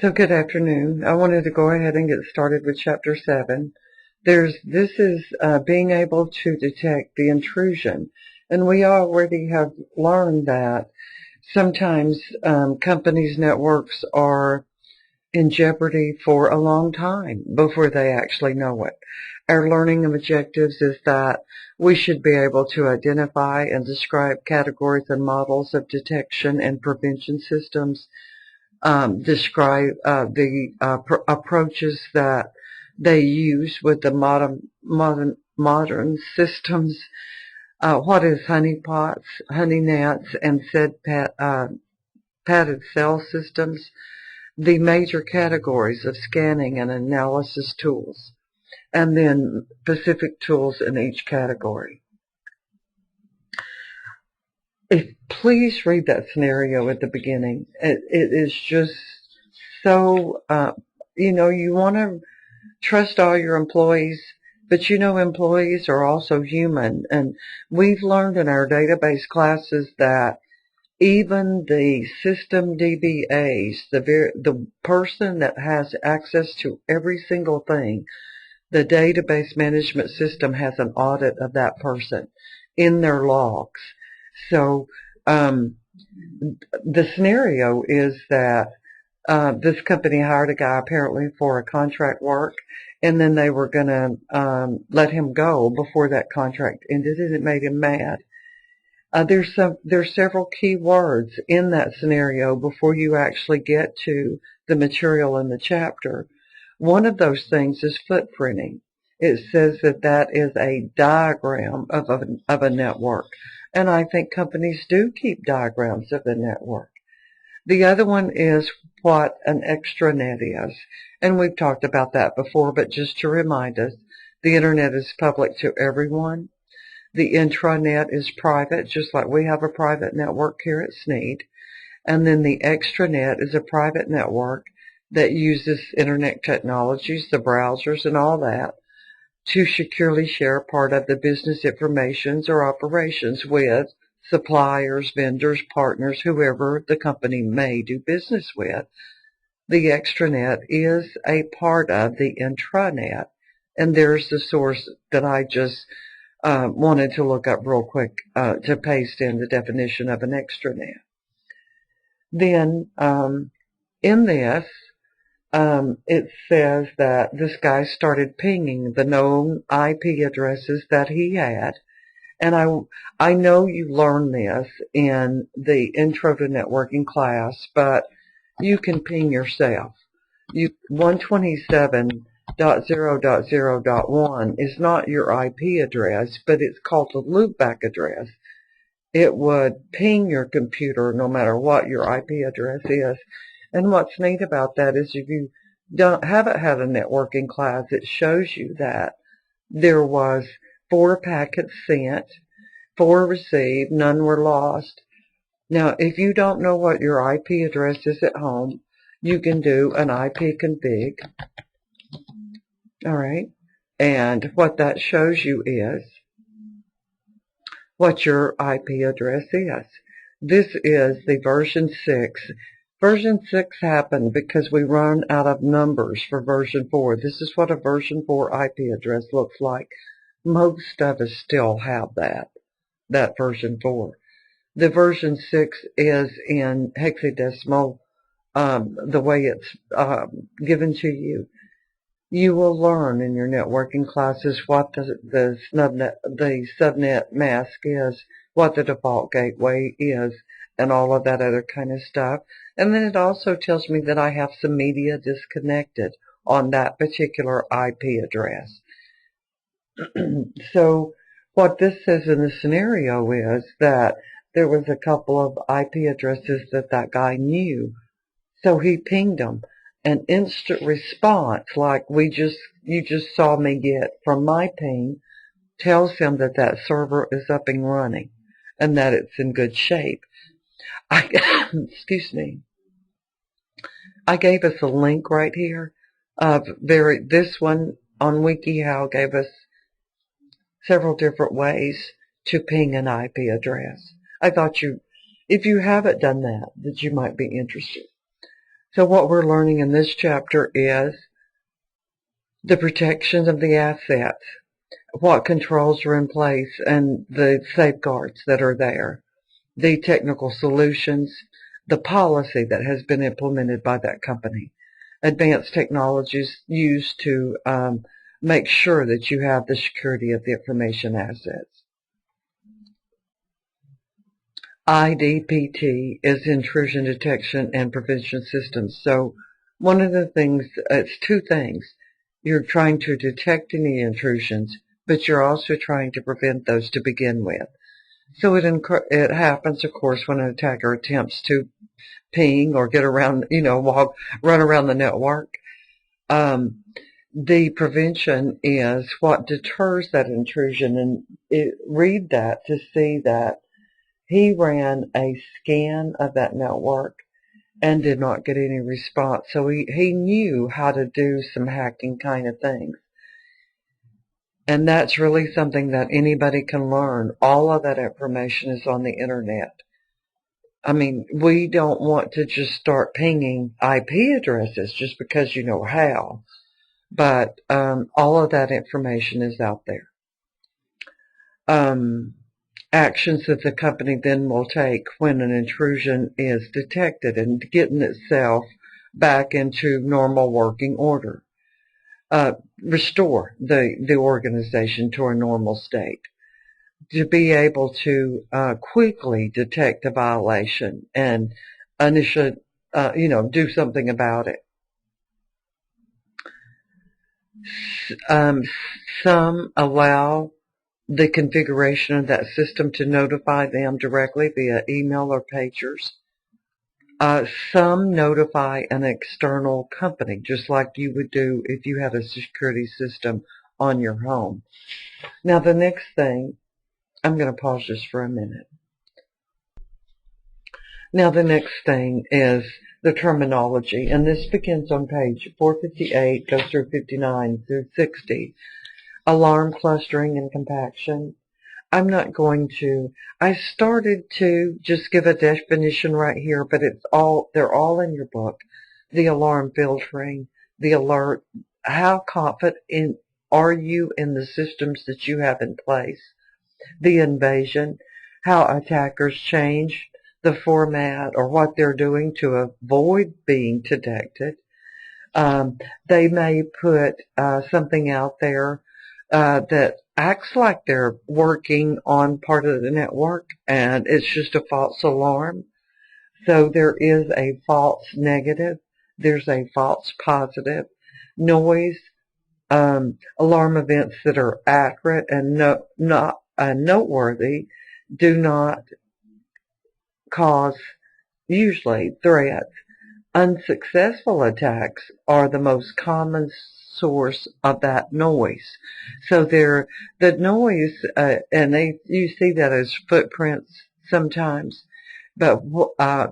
So good afternoon. I wanted to go ahead and get started with Chapter 7. This is being able to detect the intrusion. And we already have learned that sometimes companies' networks are in jeopardy for a long time before they actually know it. Our learning objectives is that we should be able to identify and describe categories and models of detection and prevention systems, describe the approaches that they use with the modern systems. What is honeypots, honey gnats, and padded cell systems? The major categories of scanning and analysis tools, and then specific tools in each category. Please read that scenario at the beginning. It is just so, you want to trust all your employees, but employees are also human. And we've learned in our database classes that even the system DBAs, the person that has access to every single thing, the database management system has an audit of that person in their logs. So the scenario is that this company hired a guy apparently for a contract work, and then they were going to let him go before that contract ended, and it made him mad. There's several key words in that scenario before you actually get to the material in the chapter. One of those things is footprinting. It says that is a diagram of a network. And I think companies do keep diagrams of the network. The other one is what an extranet is. And we've talked about that before, but just to remind us, the internet is public to everyone. The intranet is private, just like we have a private network here at Sneed. And then the extranet is a private network that uses internet technologies, the browsers and all that, to securely share part of the business informations or operations with suppliers, vendors, partners, whoever the company may do business with. The extranet is a part of the intranet, and there's the source that I just wanted to look up real quick to paste in the definition of an extranet. Then in this, it says that this guy started pinging the known IP addresses that he had. And I know you learned this in the Intro to Networking class, but you can ping yourself. 127.0.0.1 is not your IP address, but it's called a loopback address. It would ping your computer no matter what your IP address is. And what's neat about that is if you haven't had a networking class, it shows you that there was 4 packets sent, 4 received, none were lost. Now, if you don't know what your IP address is at home, you can do an IP config. All right. And what that shows you is what your IP address is. This is the version 6. Version 6 happened because we run out of numbers for version 4. This is what a version 4 IP address looks like. Most of us still have that version 4. The version 6 is in hexadecimal, the way it's given to you. You will learn in your networking classes what the subnet mask is, what the default gateway is, and all of that other kind of stuff. And then it also tells me that I have some media disconnected on that particular IP address. So what this says in the scenario is that there was a couple of IP addresses that guy knew. So he pinged them. An instant response, like you just saw me get from my ping, tells him that server is up and running and that it's in good shape. Excuse me. I gave us a link right here of this one on WikiHow gave us several different ways to ping an IP address. I thought if you haven't done that you might be interested. So what we're learning in this chapter is the protection of the assets, what controls are in place, and the safeguards that are there, the technical solutions, the policy that has been implemented by that company, advanced technologies used to make sure that you have the security of the information assets. IDPT is Intrusion Detection and Prevention Systems. So one of the things, it's two things. You're trying to detect any intrusions, but you're also trying to prevent those to begin with. So it happens, of course, when an attacker attempts to ping or get around, run around the network. The prevention is what deters that intrusion, and read that to see that he ran a scan of that network and did not get any response. So he knew how to do some hacking kind of things. And that's really something that anybody can learn. All of that information is on the internet. I mean, we don't want to just start pinging IP addresses just because you know how. But all of that information is out there. Actions that the company then will take when an intrusion is detected and getting itself back into normal working order. Restore the organization to a normal state. To be able to quickly detect a violation and initially, do something about it. Some allow the configuration of that system to notify them directly via email or pagers. Some notify an external company, just like you would do if you had a security system on your home. Now, the next thing, I'm going to pause just for a minute. Now, the next thing is the terminology, and this begins on page 458, goes through 59 through 60. Alarm clustering and compaction. I'm not going to, I started to just give a definition right here, but they're all in your book. The alarm filtering, the alert, how confident are you in the systems that you have in place? The invasion, how attackers change the format or what they're doing to avoid being detected. They may put something out there that acts like they're working on part of the network, and it's just a false alarm. So there is a false negative. There's a false positive. Noise, alarm events that are accurate and not noteworthy do not cause, usually, threats. Unsuccessful attacks are the most common source of that noise. So the noise, and you see that as footprints sometimes, but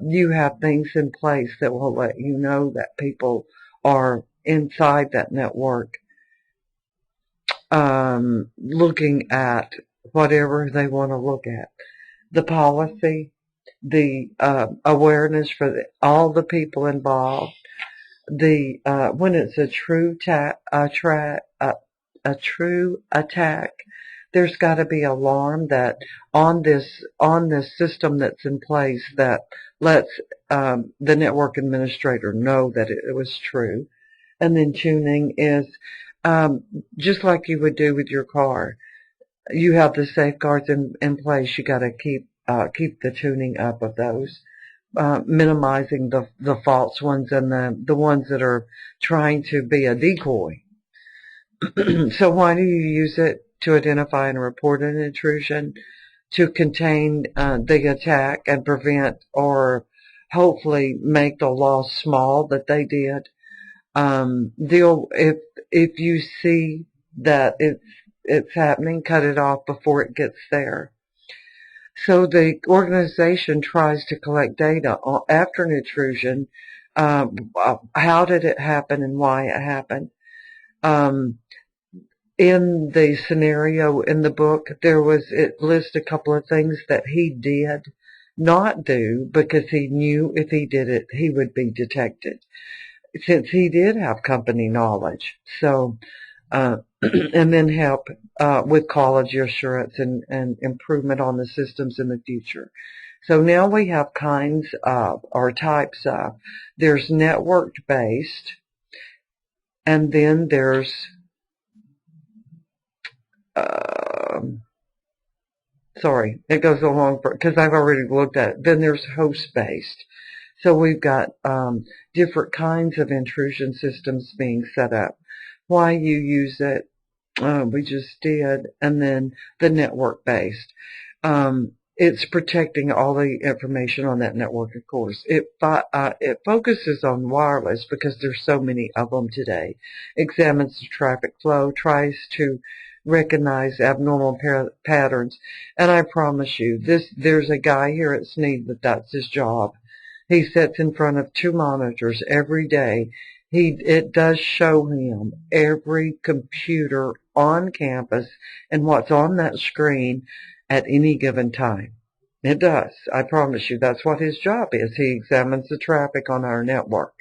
you have things in place that will let you know that people are inside that network, looking at whatever they want to look at. The policy, the awareness for all the people involved, the when it's a true attack, there's got to be alarm that on this system that's in place that lets the network administrator know that it was true. And then tuning is just like you would do with your car. You have the safeguards in place. You got to keep the tuning up of those. Minimizing the false ones and the ones that are trying to be a decoy. So why do you use it? To identify and report an intrusion, to contain the attack and prevent or hopefully make the loss small that they did. If you see that it's happening, cut it off before it gets there. So the organization tries to collect data after an intrusion. How did it happen and why it happened? In the scenario in the book, it lists a couple of things that he did not do because he knew if he did it, he would be detected, since he did have company knowledge. So, and then help with quality assurance and improvement on the systems in the future. So now we have kinds of, or types of, there's networked based, and then there's sorry, it goes along because I've already looked at it. Then there's host based. So we've got different kinds of intrusion systems being set up. Why you use it, we just did, and then the network based. It's protecting all the information on that network, of course. It focuses on wireless because there's so many of them today. Examines the traffic flow, tries to recognize abnormal patterns, and I promise you, there's a guy here at Sneed that's his job. He sits in front of 2 monitors every day. It does show him every computer on campus and what's on that screen at any given time. It does. I promise you, that's what his job is. He examines the traffic on our network.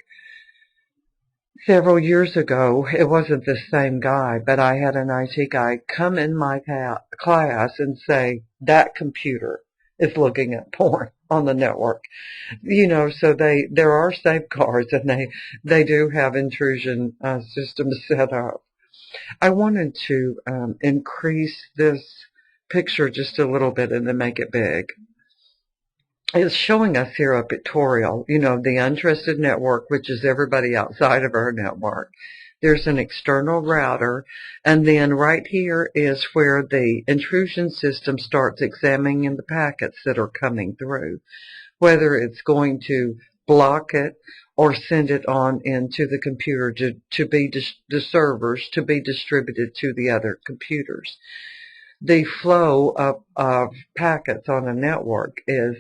Several years ago, it wasn't the same guy, but I had an IT guy come in my class and say, that computer is looking at porn on the network. So there are safeguards, and they do have intrusion systems set up. I wanted to increase this picture just a little bit and then make it big. It's showing us here a pictorial, the untrusted network, which is everybody outside of our network. There's an external router, and then right here is where the intrusion system starts examining the packets that are coming through, whether it's going to block it or send it on into the computer to be the servers to be distributed to the other computers. The flow of packets on a network is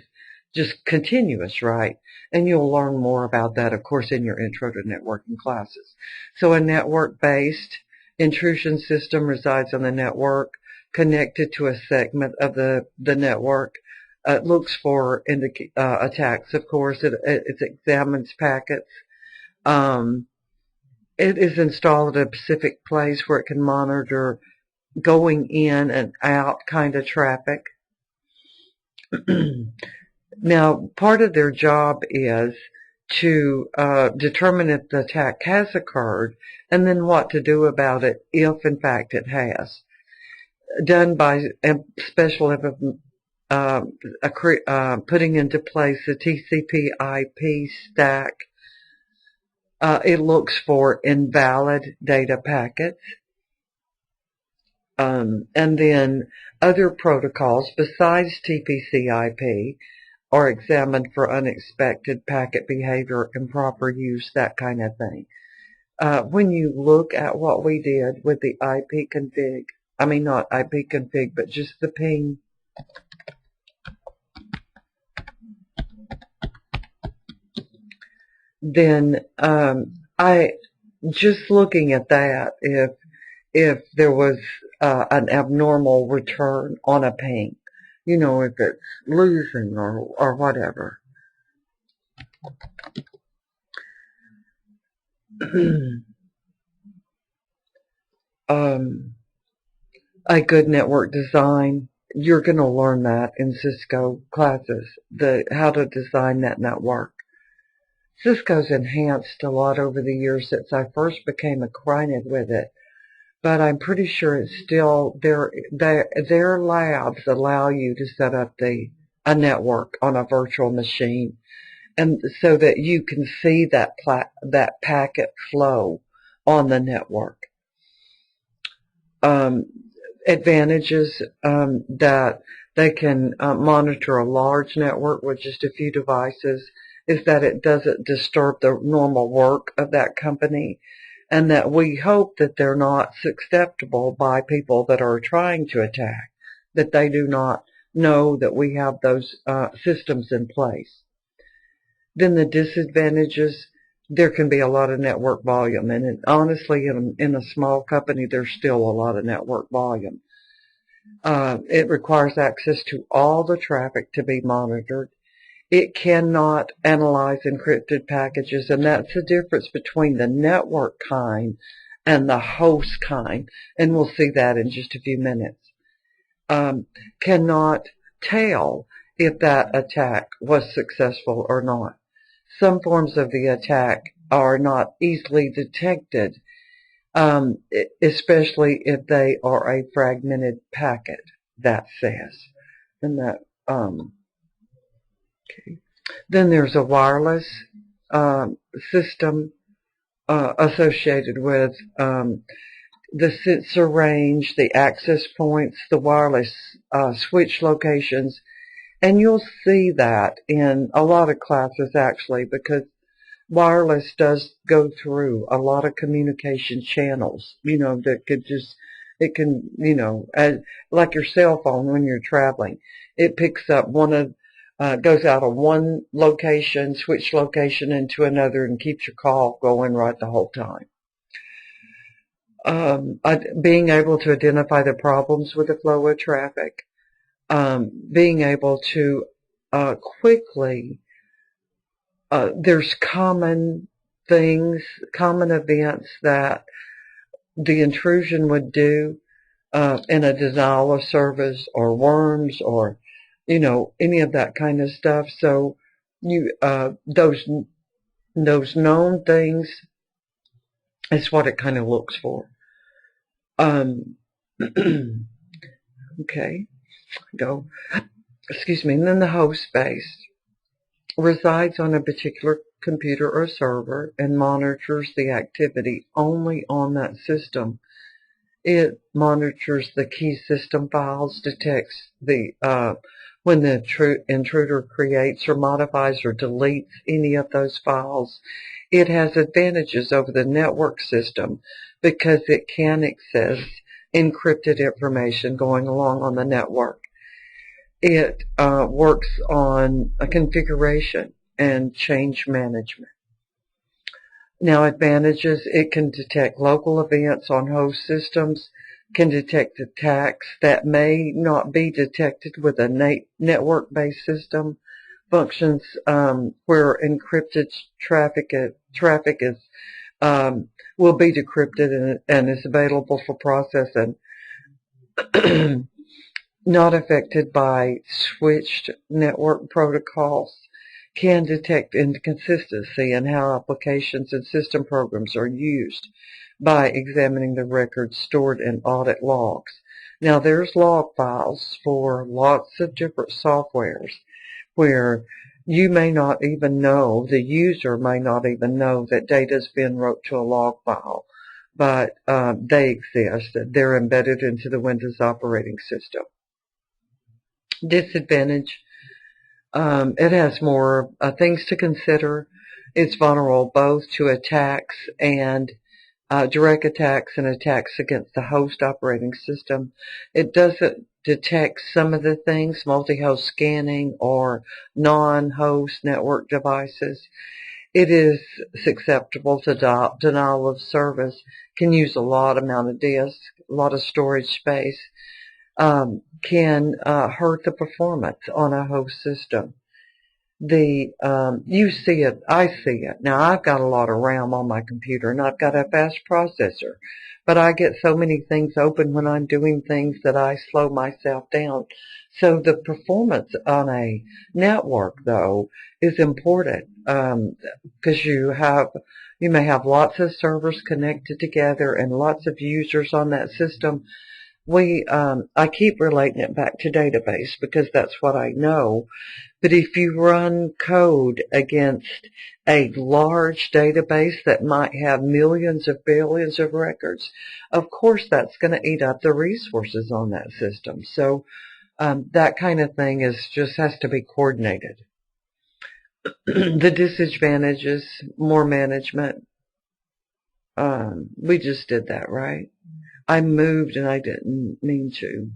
just continuous, right? And you'll learn more about that, of course, in your Intro to Networking classes. So a network-based intrusion system resides on the network, connected to a segment of the network. It looks for attacks, of course. It examines packets. It is installed at a specific place where it can monitor going in and out kind of traffic. Now, part of their job is to determine if the attack has occurred and then what to do about it if, in fact, it has. Done by special putting into place the TCP/IP stack. It looks for invalid data packets. And then other protocols besides TCP/IP are examined for unexpected packet behavior, improper use, that kind of thing. When you look at what we did with the IP config, not IP config, but just the ping, then I just looking at that, if there was an abnormal return on a ping, if it's losing or whatever. A good network design, you're going to learn that in Cisco classes, how to design that network. Cisco's enhanced a lot over the years since I first became acquainted with it, but I'm pretty sure it's still, their labs allow you to set up a network on a virtual machine, and so that you can see that packet flow on the network. Advantages that they can monitor a large network with just a few devices is that it doesn't disturb the normal work of that company, and that we hope that they're not susceptible by people that are trying to attack, that they do not know that we have those systems in place. Then the disadvantages, there can be a lot of network volume, and honestly, in a small company, there's still a lot of network volume. It requires access to all the traffic to be monitored. It cannot analyze encrypted packages, and that's the difference between the network kind and the host kind, and we'll see that in just a few minutes. Cannot tell if that attack was successful or not. Some forms of the attack are not easily detected, especially if they are a fragmented packet, that says. And that, okay. Then there's a wireless system associated with the sensor range, the access points, the wireless switch locations, and you'll see that in a lot of classes actually, because wireless does go through a lot of communication channels, that it can, like your cell phone when you're traveling. It picks up goes out of one location, switch location into another, and keeps your call going right the whole time. Being able to identify the problems with the flow of traffic, being able to quickly, there's common events that the intrusion would do in a denial of service or worms or, any of that kind of stuff. So those known things is what it kind of looks for. Okay, excuse me. And then the host space resides on a particular computer or server and monitors the activity only on that system. It monitors the key system files, detects when the intruder creates or modifies or deletes any of those files. It has advantages over the network system because it can access encrypted information going along on the network. It works on a configuration and change management. Now, advantages: it can detect local events on host systems, can detect attacks that may not be detected with a network-based system, functions where encrypted traffic is will be decrypted and is available for processing. Not affected by switched network protocols, can detect inconsistency in how applications and system programs are used by examining the records stored in audit logs. Now, there's log files for lots of different softwares where you may not even know, the user may not even know that data's been wrote to a log file, but they exist. They're embedded into the Windows operating system. Disadvantage: it has more things to consider. It's vulnerable both to attacks and direct attacks and attacks against the host operating system. It doesn't detect some of the things, multi-host scanning or non-host network devices. It is susceptible to denial of service, can use a lot amount of disk, a lot of storage space, can hurt the performance on a host system. You see it, I see it. Now, I've got a lot of RAM on my computer and I've got a fast processor, but I get so many things open when I'm doing things that I slow myself down. So the performance on a network, though, is important, because you may have lots of servers connected together and lots of users on that system. I keep relating it back to database because that's what I know. But if you run code against a large database that might have millions of billions of records, of course that's going to eat up the resources on that system. So that kind of thing has to be coordinated. The disadvantages: more management. We just did that, right? I moved and I didn't mean to.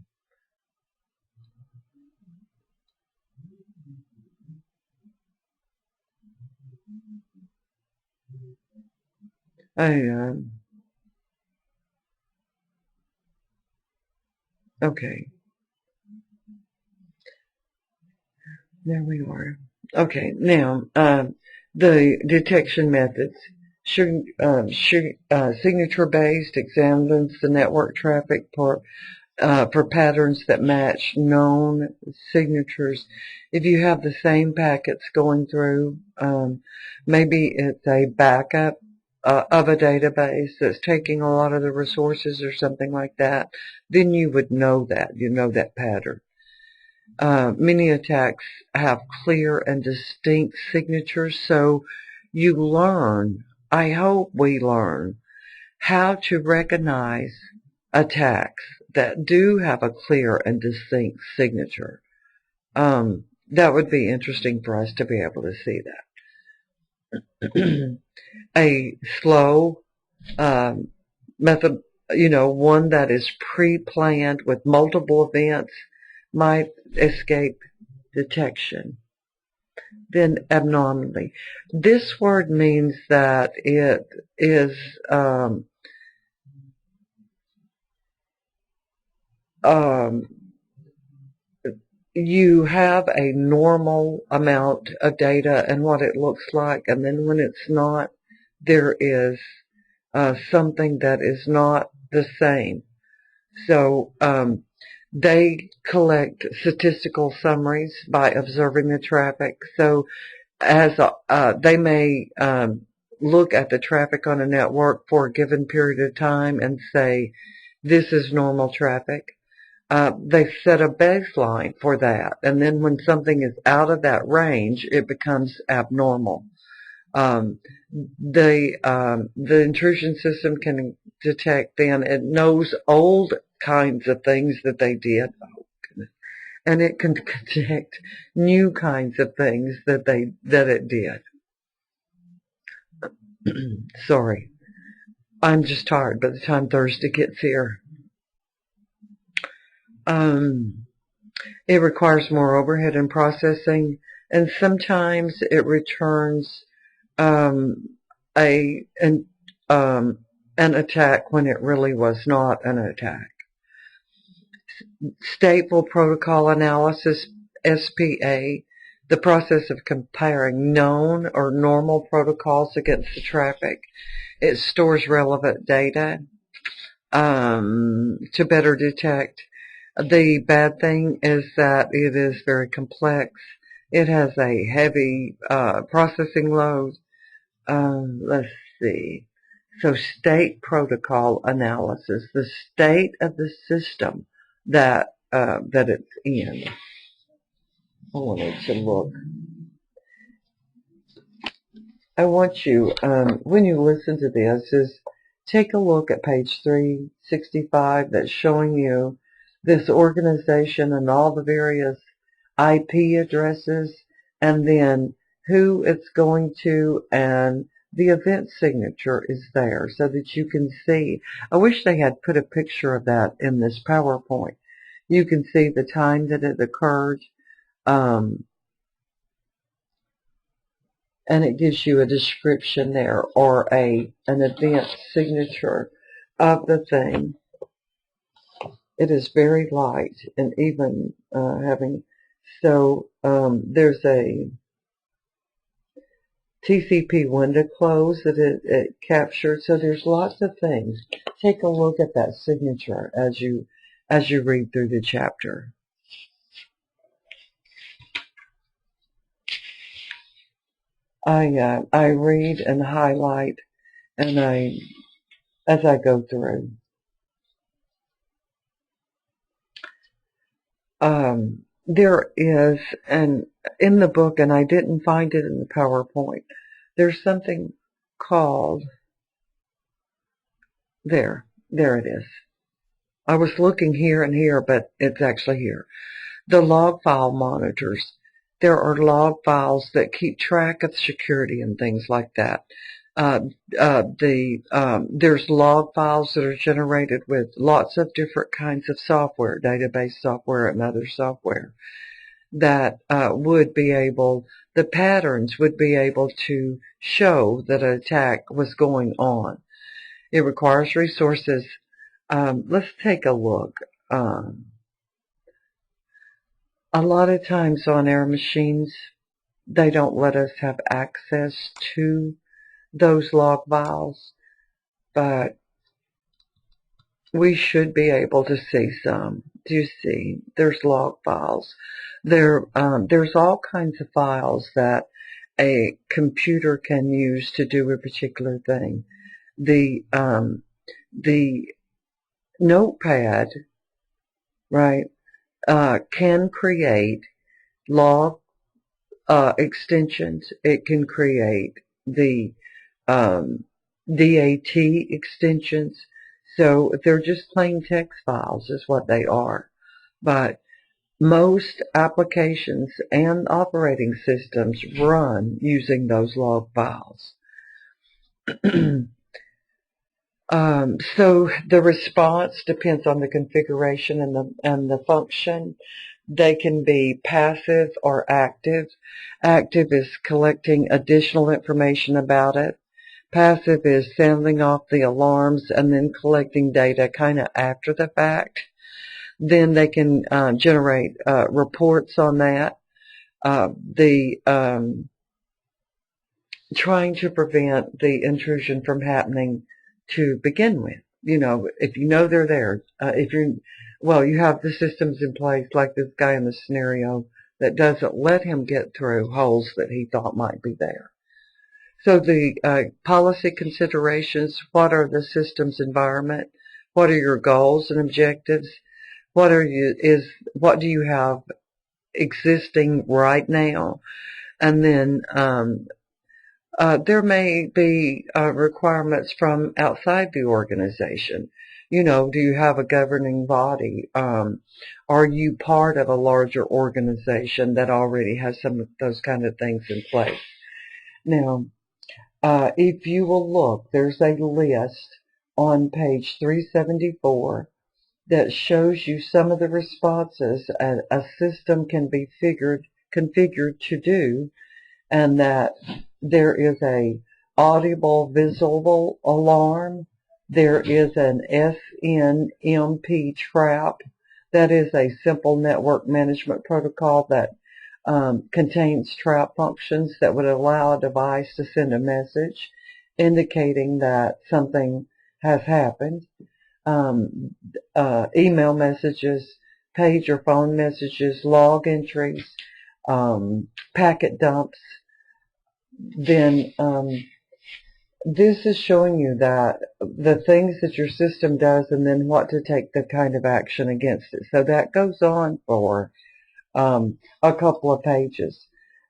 Okay. There we are. Okay, now the detection methods. Signature-based examines the network traffic for patterns that match known signatures. If you have the same packets going through, maybe it's a backup of a database that's taking a lot of the resources or something like that, then you would know that. You know that pattern. Many attacks have clear and distinct signatures, so you learn, I hope we learn, how to recognize attacks that do have a clear and distinct signature. That would be interesting for us to be able to see that. A slow method, one that is pre-planned with multiple events might escape detection. Then abnormally. This word means that it is you have a normal amount of data and what it looks like, and then when it's not, there is something that is not the same. So they collect statistical summaries by observing the traffic. So as they may look at the traffic on a network for a given period of time and say, this is normal traffic. They set a baseline for that, and then when something is out of that range, it becomes abnormal. The intrusion system can detect then, it knows old kinds of things that they did, and it can detect new kinds of things that it did. Sorry, I'm just tired by the time Thursday gets here. It requires more overhead and processing, and sometimes it returns an attack when it really was not an attack. Stateful protocol analysis, SPA, the process of comparing known or normal protocols against the traffic. It stores relevant data to better detect. The bad thing is that it is very complex. It has a heavy processing load. Let's see. So state protocol analysis, the state of the system that it's in. I wanted to look. I want you, when you listen to this, is take a look at page 365 that's showing you this organization and all the various IP addresses, and then who it's going to, and the event signature is there so that you can see. I wish they had put a picture of that in this PowerPoint. You can see the time that it occurred, and it gives you a description there or an event signature of the thing. It is very light, and even having, so there's a TCP window close that it captured. So there's lots of things. Take a look at that signature as you read through the chapter. I read and highlight, and as I go through. There is in the book, and I didn't find it in the PowerPoint, there's something called, there it is. I was looking here and here, but it's actually here. The log file monitors. There are log files that keep track of security and things like that. There's log files that are generated with lots of different kinds of software, database software and other software, that would be able, the patterns would be able to show that an attack was going on. It requires resources. Let's take a look. A lot of times on our machines, they don't let us have access to those log files, but we should be able to see some. Do you see? There's log files. There's all kinds of files that a computer can use to do a particular thing. The notepad, right, can create log extensions. It can create the DAT extensions. So they're just plain text files is what they are. But most applications and operating systems run using those log files. So the response depends on the configuration and the function. They can be passive or active. Active is collecting additional information about it. Passive is sounding off the alarms and then collecting data kind of after the fact. Then they can generate reports on that. Trying to prevent the intrusion from happening to begin with. You know, if you know they're there, you have the systems in place like this guy in the scenario that doesn't let him get through holes that he thought might be there. So the policy considerations: what are the system's environment? What are your goals and objectives? What do you have existing right now? And then there may be requirements from outside the organization. You know, do you have a governing body? Are you part of a larger organization that already has some of those kind of things in place? Now, if you will look, there's a list on page 374 that shows you some of the responses a system can be configured to do, and that there is a audible visible alarm. There is an SNMP trap. That is a simple network management protocol that contains trap functions that would allow a device to send a message indicating that something has happened. Email messages, page or phone messages, log entries, packet dumps. Then this is showing you that the things that your system does and then what to take the kind of action against it. So that goes on for a couple of pages.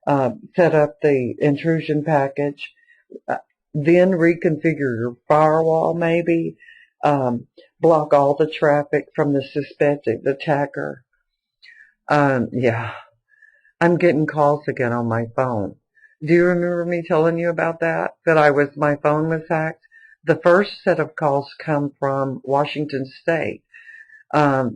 Set up the intrusion package, then reconfigure your firewall maybe, block all the traffic from the suspected attacker. Yeah, I'm getting calls again on my phone. Do you remember me telling you about that? That my phone was hacked? The first set of calls come from Washington State.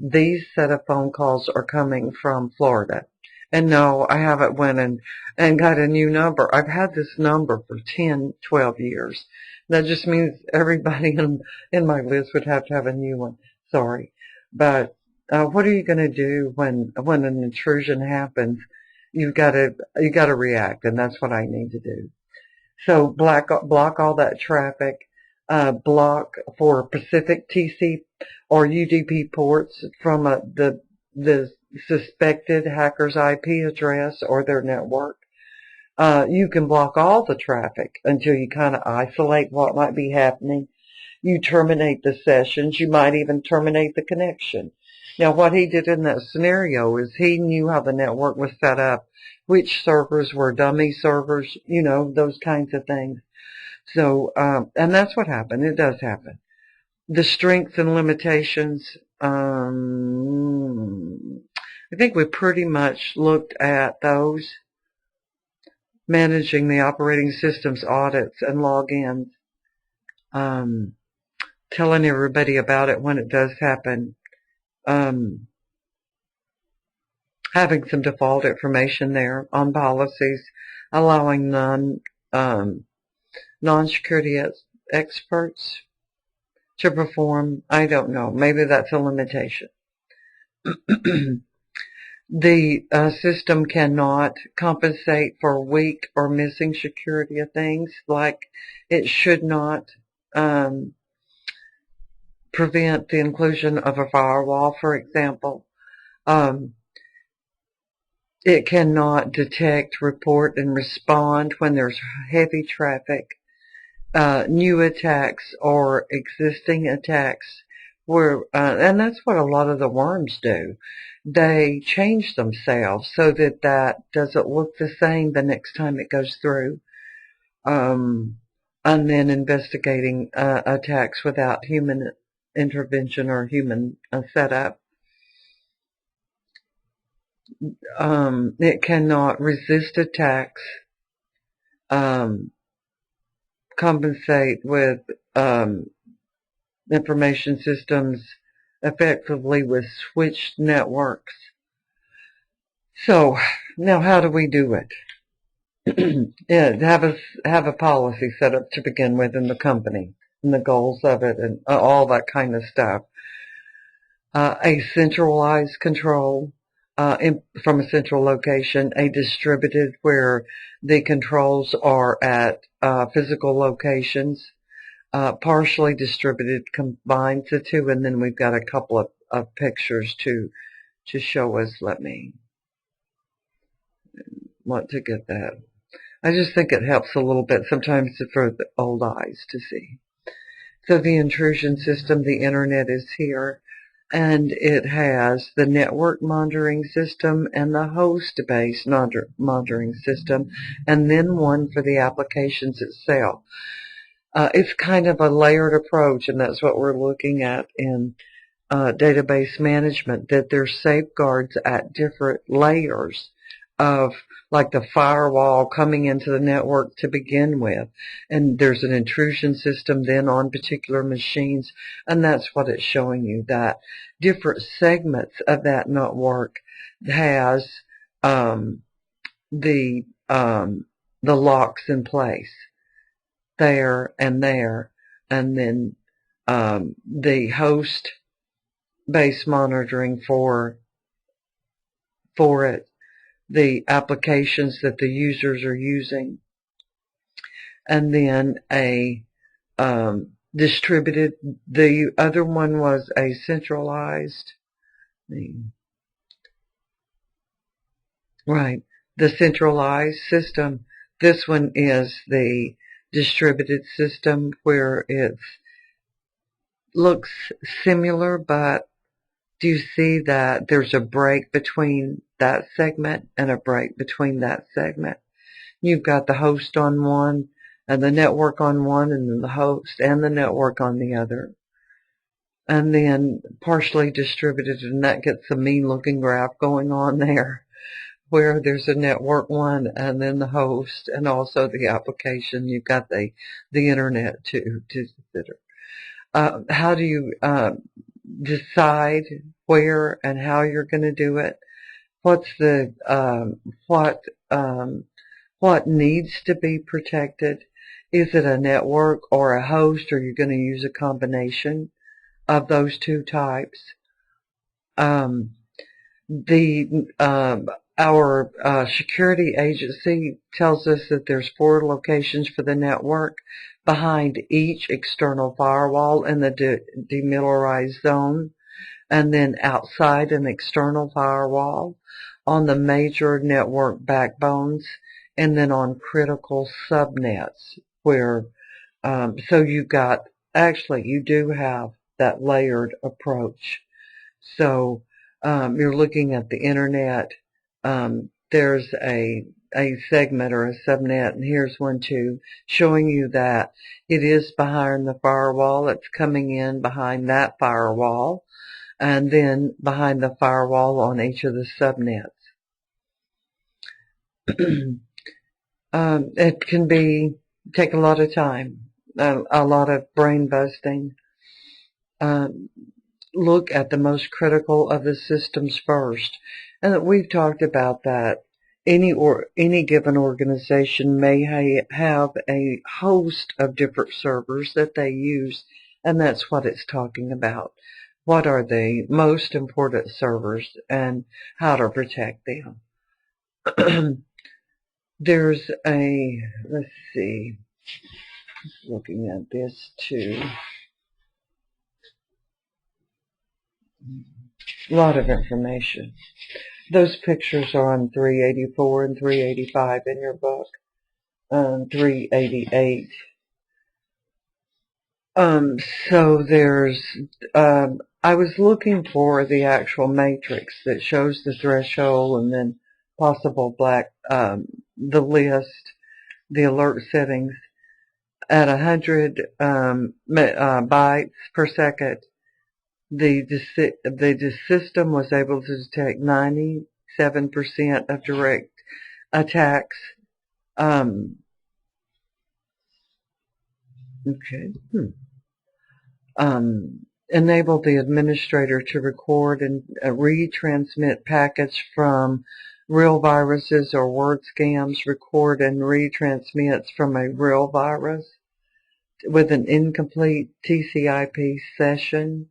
These set of phone calls are coming from Florida. And no, I haven't went and got a new number. I've had this number for 10, 12 years. That just means everybody in my list would have to have a new one. Sorry. But what are you going to do when an intrusion happens? You got to react, and that's what I need to do. So block all that traffic. Block for Pacific TC or UDP ports from the suspected hacker's IP address or their network. You can block all the traffic until you kind of isolate what might be happening. You terminate the sessions. You might even terminate the connection. Now, what he did in that scenario is he knew how the network was set up, which servers were dummy servers, you know, those kinds of things. So, and that's what happened. It does happen. The strengths and limitations, I think we pretty much looked at those. Managing the operating systems audits and logins. Telling everybody about it when it does happen. Having some default information there on policies, allowing non-security experts to perform. I don't know. Maybe that's a limitation. The system cannot compensate for weak or missing security of things, like it should not prevent the inclusion of a firewall, for example. It cannot detect, report, and respond when there's heavy traffic, new attacks or existing attacks, and that's what a lot of the worms do. They change themselves so that that doesn't look the same the next time it goes through. And then investigating attacks without human intervention or human setup. It cannot resist attacks, compensate with information systems effectively with switched networks. So now how do we do it? Yeah, have a policy set up to begin with in the company and the goals of it and all that kind of stuff. A centralized control from a central location, a distributed where the controls are at physical locations, partially distributed combines the two, and then we've got a couple of pictures to show us. Let me want to get that. I just think it helps a little bit sometimes for the old eyes to see. So the intrusion system, the internet is here, and it has the network monitoring system and the host-based monitoring system, and then one for the applications itself. It's kind of a layered approach, and that's what we're looking at in database management, that there's safeguards at different layers of, like the firewall coming into the network to begin with, and there's an intrusion system then on particular machines, and that's what it's showing you, that different segments of that network has the locks in place there, and then the host base monitoring for it, the applications that the users are using, and then a distributed. The other one was a centralized, right, the centralized system. This one is the distributed system, where it looks similar, but do you see that there's a break between that segment and a break between that segment? You've got the host on one and the network on one, and then the host and the network on the other. And then partially distributed, and that gets a mean looking graph going on there, where there's a network one and then the host and also the application. You've got the internet to consider. How do you decide where and how you're going to do it? What's the what needs to be protected? Is it a network or a host, or you're going to use a combination of those two types? Our security agency tells us that there's 4 locations for the network behind each external firewall in the demilitarized zone, and then outside an external firewall, on the major network backbones, and then on critical subnets, where so you've got, actually you do have that layered approach. So you're looking at the internet. There's a segment or a subnet, and here's one too, showing you that it is behind the firewall. It's coming in behind that firewall, and then behind the firewall on each of the subnets. It can take a lot of time, a lot of brain busting. Look at the most critical of the systems first. And we've talked about that. Any given organization may have a host of different servers that they use, and that's what it's talking about. what are the most important servers and how to protect them. There's let's see, looking at this too. A lot of information. Those pictures are on 384 and 385 in your book. 388. So there's, I was looking for the actual matrix that shows the threshold and then possible the list, the alert settings at 100 bytes per second. The system was able to detect 97% of direct attacks. Okay. Enable the administrator to record and retransmit packets from real viruses or word scams, record and retransmits from a real virus with an incomplete TCP session.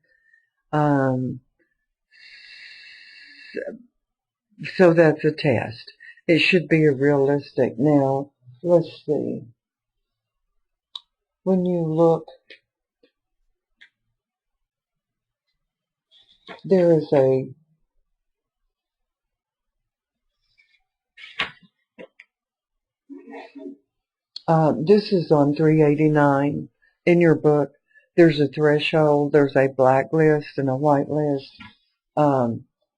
So that's a test. It should be a realistic. Now, let's see. When you look, there is this is on 389 in your book. There's a threshold, there's a black list and a white list.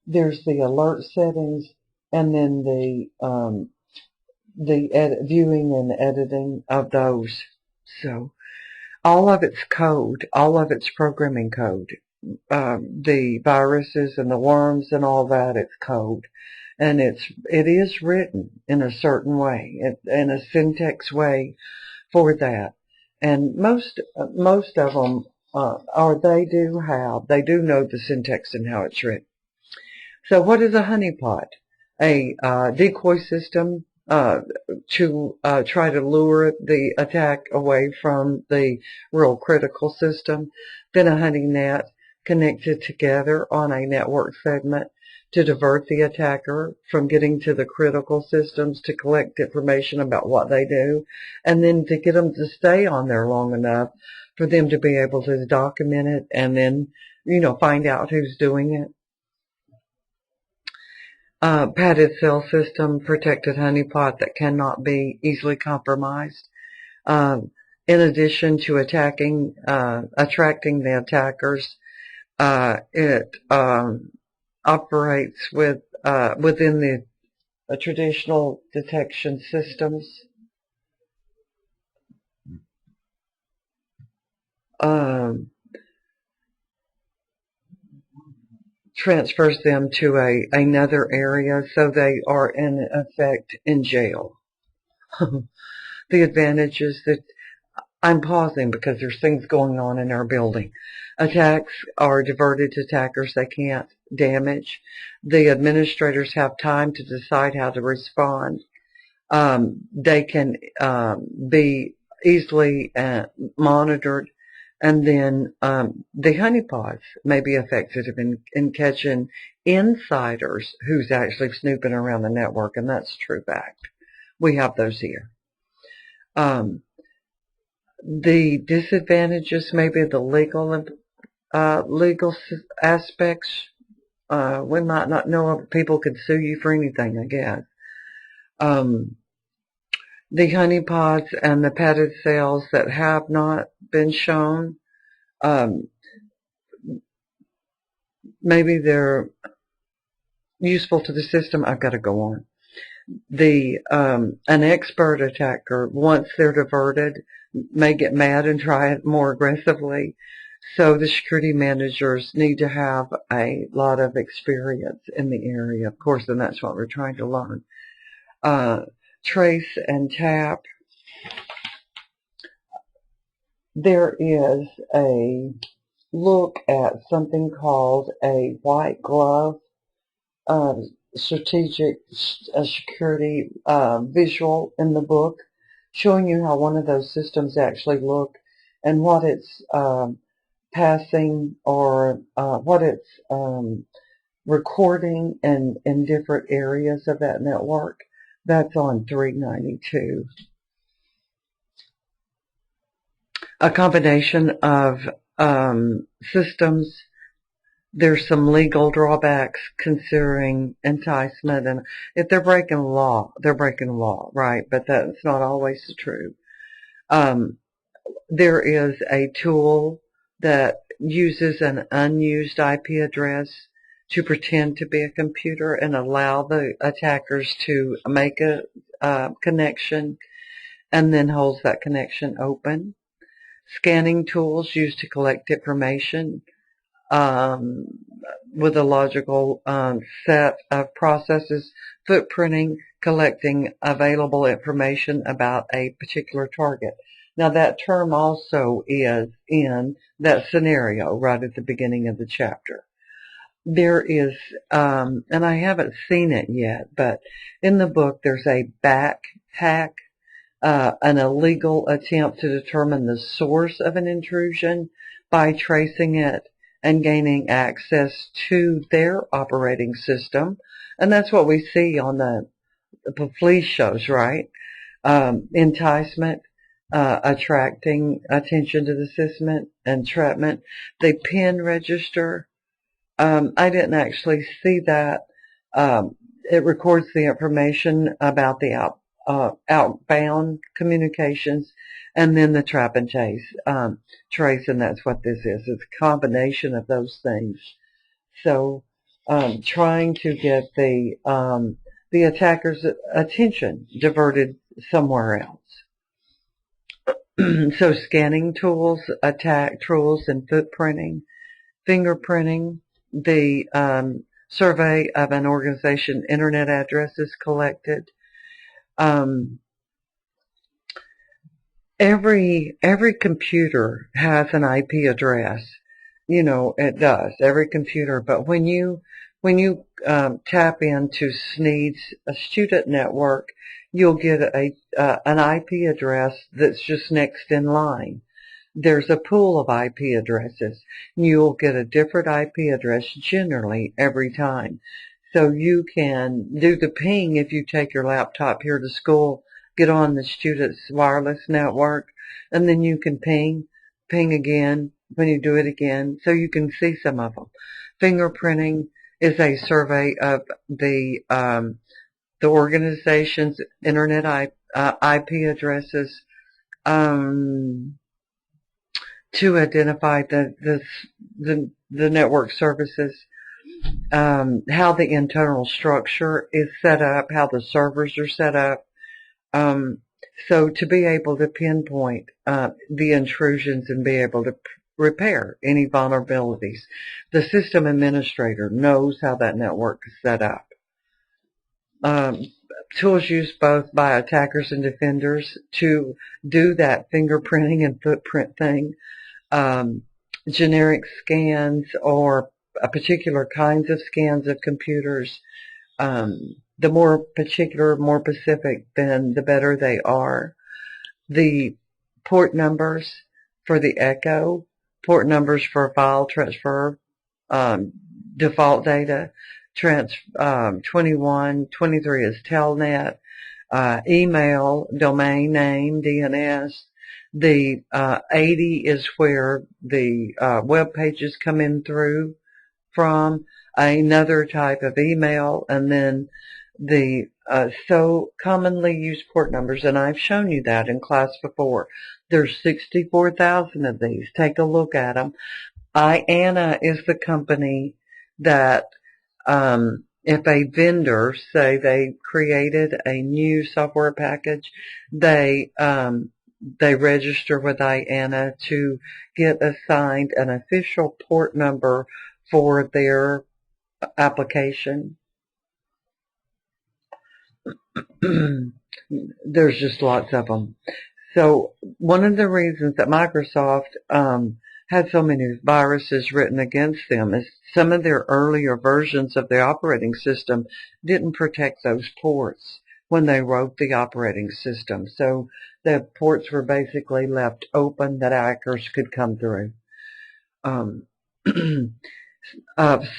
There's the alert settings, and then the viewing and editing of those. So all of it's code, all of it's programming code. The viruses and the worms and all that, it's code. And it is written in a certain way, in a syntax way for that. And most of them they do know the syntax and how it's written. So what is a honeypot? A decoy system to try to lure the attack away from the real critical system. Then a honey net connected together on a network segment to divert the attacker from getting to the critical systems to collect information about what they do, and then to get them to stay on there long enough for them to be able to document it and then, find out who's doing it. Padded cell system, protected honeypot that cannot be easily compromised. In addition to attracting the attackers, it operates within the traditional detection systems. Transfers them to another area, so they are in effect in jail. The advantages that I'm pausing because there's things going on in our building. Attacks are diverted to attackers they can't damage. The administrators have time to decide how to respond. They can be easily monitored. And then the honeypots may be effective in catching insiders who's actually snooping around the network, and that's a true fact. We have those here. The disadvantages may be the legal aspects. We might not know if people could sue you for anything, I guess. The honeypots and the padded cells that have not been shown, maybe they're useful to the system. I've got to go on. An expert attacker, once they're diverted, may get mad and try it more aggressively. So the security managers need to have a lot of experience in the area, of course, and that's what we're trying to learn. Trace and tap. There is a look at something called a white glove strategic security visual in the book, showing you how one of those systems actually look and what its passing or what it's recording in different areas of that network. That's on 392. A combination of systems. There's some legal drawbacks considering enticement, and if they're breaking law, they're breaking law, right? But that's not always true. There is a tool that uses an unused IP address to pretend to be a computer and allow the attackers to make a connection and then holds that connection open. Scanning tools used to collect information with a logical set of processes, footprinting, collecting available information about a particular target. Now that term also is in that scenario right at the beginning of the chapter. There is, and I haven't seen it yet, but in the book there's a back hack, an illegal attempt to determine the source of an intrusion by tracing it and gaining access to their operating system. And that's what we see on the police shows, right? Enticement, attracting attention to the system, entrapment. They pin register. I didn't actually see that. It records the information about the outbound communications, and then the trap and trace, and that's what this is. It's a combination of those things. So, trying to get the attacker's attention diverted somewhere else. So, scanning tools, attack tools, and footprinting, fingerprinting, the survey of an organization internet address is collected. Every computer has an IP address. You know, it does. Every computer. But when you tap into SNEED's student network, you'll get an IP address that's just next in line. There's a pool of IP addresses. You'll get a different IP address generally every time. So you can do the ping if you take your laptop here to school, get on the student's wireless network, and then you can ping again when you do it again, so you can see some of them. Fingerprinting is a survey of the organization's internet IP addresses to identify the network services, how the internal structure is set up, how the servers are set up. So to be able to pinpoint the intrusions and be able to repair any vulnerabilities. The system administrator knows how that network is set up. Tools used both by attackers and defenders to do that fingerprinting and footprint thing. Generic scans or particular kinds of scans of computers. The more particular, more specific, then the better they are. The port numbers for the echo, port numbers for file transfer, default data, 21, 23 is telnet, email, domain name, DNS. The 80 is where the web pages come in through from, another type of email, and then the so commonly used port numbers, and I've shown you that in class before. There's 64,000 of these. Take a look at them. IANA is the company that if a vendor, say they created a new software package, they register with IANA to get assigned an official port number for their application. There's just lots of them. So one of the reasons that Microsoft had so many viruses written against them is some of their earlier versions of the operating system didn't protect those ports when they wrote the operating system. So the ports were basically left open that hackers could come through.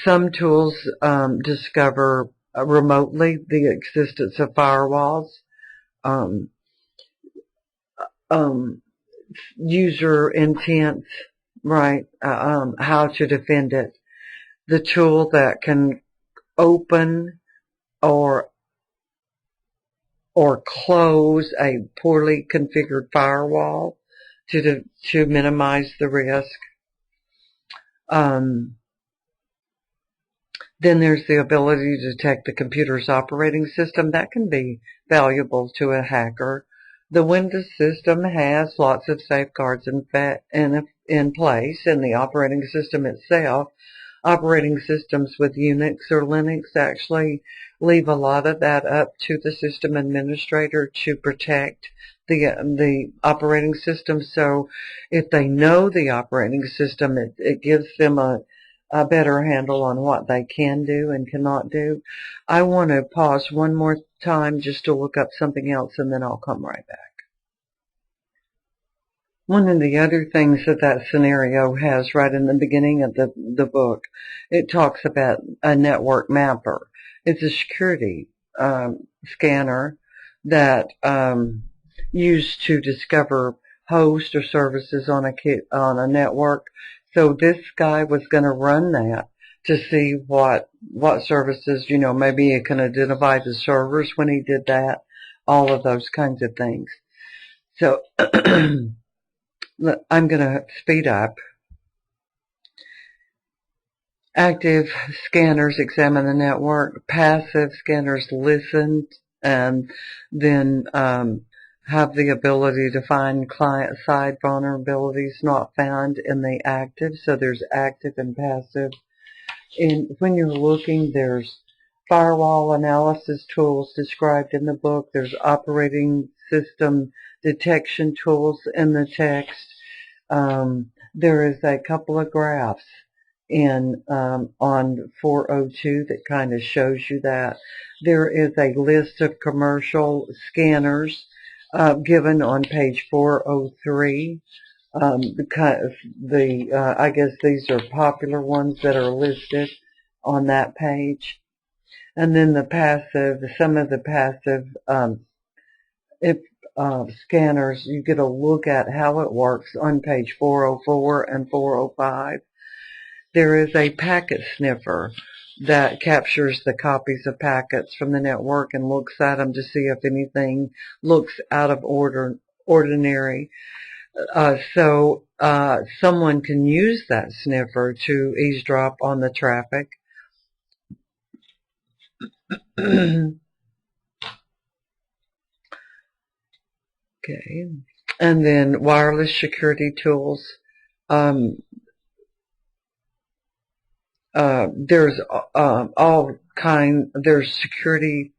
some tools discover remotely the existence of firewalls. Um, User intent, right? How to defend it. The tool that can open or close a poorly configured firewall to minimize the risk. Then there's the ability to detect the computer's operating system. That can be valuable to a hacker. The Windows system has lots of safeguards in place, and the operating system itself. Operating systems with Unix or Linux actually leave a lot of that up to the system administrator to protect the operating system. So if they know the operating system, it gives them a better handle on what they can do and cannot do. I want to pause one more time just to look up something else, and then I'll come right back. One of the other things that scenario has right in the beginning of the book, it talks about a network mapper. It's a security scanner that used to discover hosts or services on a network. So this guy was going to run that to see what services, maybe it can identify the servers when he did that, all of those kinds of things. So I'm going to speed up. Active scanners examine the network. Passive scanners listen and then have the ability to find client-side vulnerabilities not found in the active. So there's active and passive. And when you're looking, there's firewall analysis tools described in the book. There's operating system detection tools in the text. There is a couple of graphs on 402 that kind of shows you that. There is a list of commercial scanners given on page 403. Because I guess these are popular ones that are listed on that page. And then some of the passive scanners, you get a look at how it works on page 404 and 405. There is a packet sniffer that captures the copies of packets from the network and looks at them to see if anything looks out of ordinary. So someone can use that sniffer to eavesdrop on the traffic. Okay. And then wireless security tools. There's there's security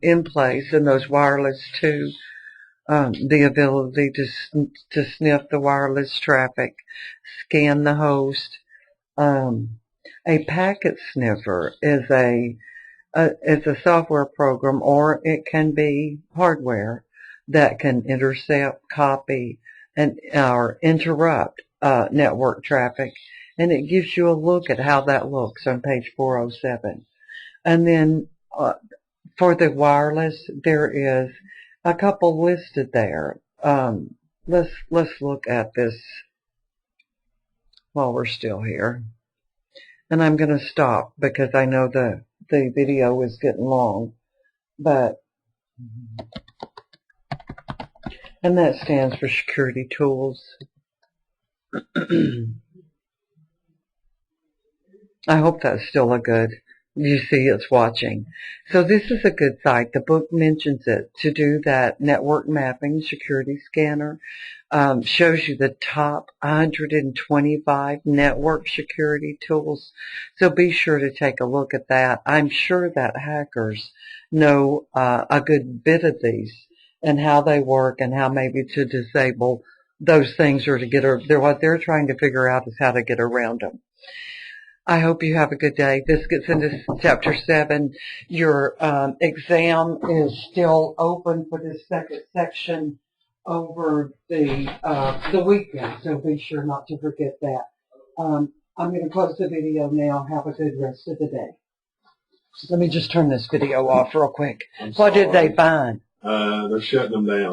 in place in those wireless too. The ability to sniff the wireless traffic, scan the host. A packet sniffer is a software program, or it can be hardware that can intercept, copy, or interrupt network traffic, and it gives you a look at how that looks on page 407. And then for the wireless, there is a couple listed there. Let's look at this while we're still here. And I'm going to stop because I know the video is getting long. And that stands for security tools. I hope that's still a good. You see it's watching. So this is a good site. The book mentions it to do that network mapping security scanner. Shows you the top 125 network security tools. So be sure to take a look at that. I'm sure that hackers know a good bit of these and how they work and how maybe to disable those things or to get what they're trying to figure out is how to get around them. I hope you have a good day. This gets into Chapter 7. Your exam is still open for this second section over the weekend, so be sure not to forget that. I'm going to close the video now. Have a good rest of the day. Let me just turn this video off real quick. What did they find? They're shutting them down.